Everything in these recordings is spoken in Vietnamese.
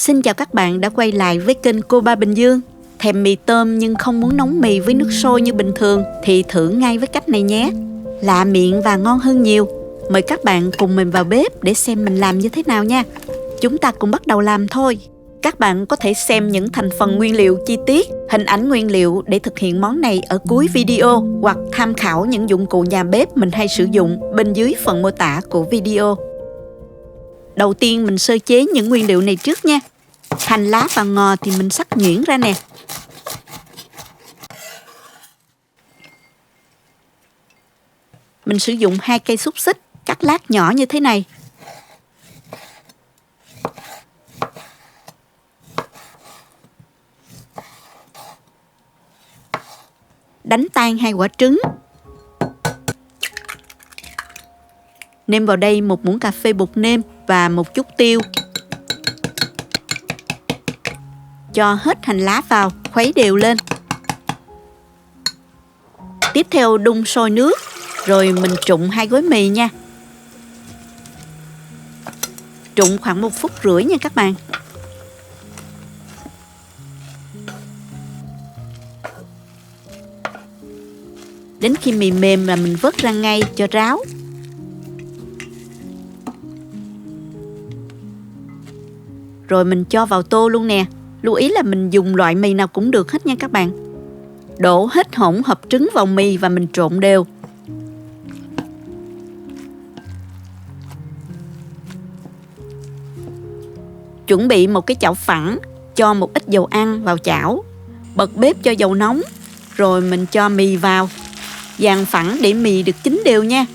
Xin chào các bạn đã quay lại với kênh Cô Ba Bình Dương. Thèm mì tôm nhưng không muốn nấu mì với nước sôi như bình thường thì thử ngay với cách này nhé. Lạ miệng và ngon hơn nhiều. Mời các bạn cùng mình vào bếp để xem mình làm như thế nào nha. Chúng ta cùng bắt đầu làm thôi. Các bạn có thể xem những thành phần nguyên liệu chi tiết, hình ảnh nguyên liệu để thực hiện món này ở cuối video hoặc tham khảo những dụng cụ nhà bếp mình hay sử dụng bên dưới phần mô tả của video. Đầu tiên mình sơ chế những nguyên liệu này trước nha. Hành lá và ngò thì mình xắt nhuyễn ra nè. Mình sử dụng 2 cây xúc xích cắt lát nhỏ như thế này. Đánh tan 2 quả trứng. Nêm vào đây 1 muỗng cà phê bột nêm và một chút tiêu. Cho hết hành lá vào, khuấy đều lên. Tiếp theo đun sôi nước, rồi mình trụng 2 gói mì nha. Trụng khoảng 1 phút rưỡi nha các bạn. Đến khi mì mềm là mình vớt ra ngay cho ráo. Rồi mình cho vào tô luôn nè. Lưu ý là mình dùng loại mì nào cũng được hết nha các bạn. Đổ hết hỗn hợp trứng vào mì và mình trộn đều. Chuẩn bị một cái chảo phẳng, cho một ít dầu ăn vào chảo. Bật bếp cho dầu nóng, rồi mình cho mì vào. Dàn phẳng để mì được chín đều nha.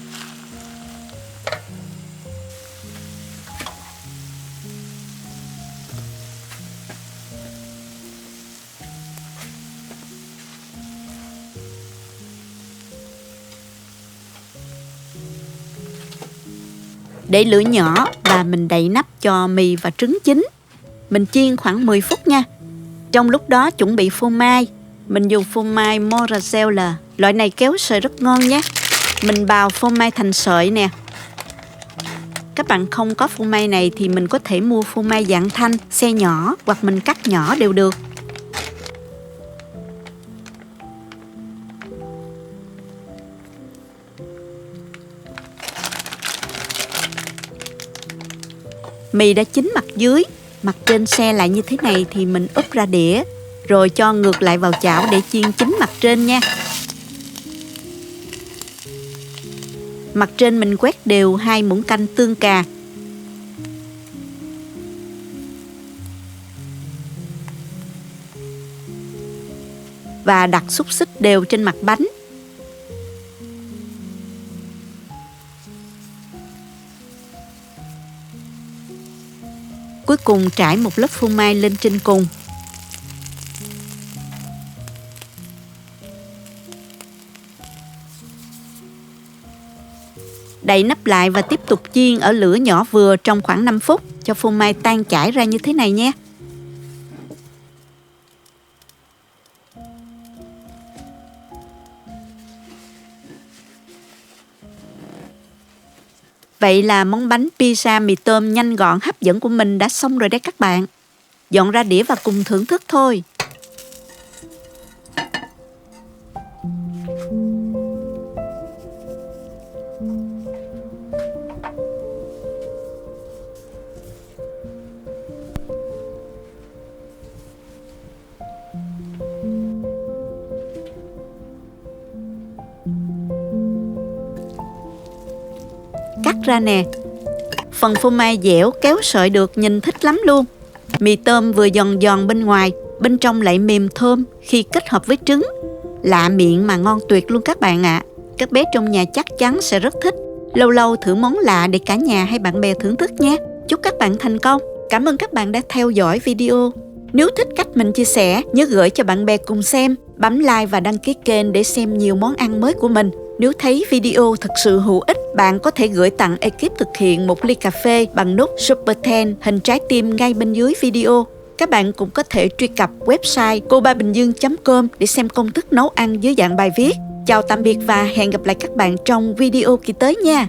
Để lửa nhỏ và mình đậy nắp cho mì và trứng chín. Mình chiên khoảng 10 phút nha. Trong lúc đó chuẩn bị phô mai. Mình dùng phô mai mozzarella. Loại này kéo sợi rất ngon nhé. Mình bào phô mai thành sợi nè. Các bạn không có phô mai này thì mình có thể mua phô mai dạng thanh, xe nhỏ hoặc mình cắt nhỏ đều được. Mì đã chín mặt dưới, mặt trên se lại như thế này thì mình úp ra đĩa, rồi cho ngược lại vào chảo để chiên chín mặt trên nha. Mặt trên mình quét đều 2 muỗng canh tương cà. Và đặt xúc xích đều trên mặt bánh. Cuối cùng trải một lớp phô mai lên trên cùng. Đậy nắp lại và tiếp tục chiên ở lửa nhỏ vừa trong khoảng 5 phút cho phô mai tan chảy ra như thế này nhé. Vậy là món bánh pizza mì tôm nhanh gọn hấp dẫn của mình đã xong rồi đấy các bạn. Dọn ra đĩa và cùng thưởng thức thôi. Cắt ra nè. Phần phô mai dẻo kéo sợi được, nhìn thích lắm luôn. Mì tôm vừa giòn giòn bên ngoài, bên trong lại mềm thơm khi kết hợp với trứng. Lạ miệng mà ngon tuyệt luôn các bạn ạ. Các bé trong nhà chắc chắn sẽ rất thích. Lâu lâu thử món lạ để cả nhà hay bạn bè thưởng thức nhé. Chúc các bạn thành công. Cảm ơn các bạn đã theo dõi video. Nếu thích cách mình chia sẻ, nhớ gửi cho bạn bè cùng xem. Bấm like và đăng ký kênh để xem nhiều món ăn mới của mình. Nếu thấy video thật sự hữu ích, bạn có thể gửi tặng ekip thực hiện một ly cà phê bằng nút Super 10 hình trái tim ngay bên dưới video. Các bạn cũng có thể truy cập website cobabinhdương.com để xem công thức nấu ăn dưới dạng bài viết. Chào tạm biệt và hẹn gặp lại các bạn trong video kỳ tới nha!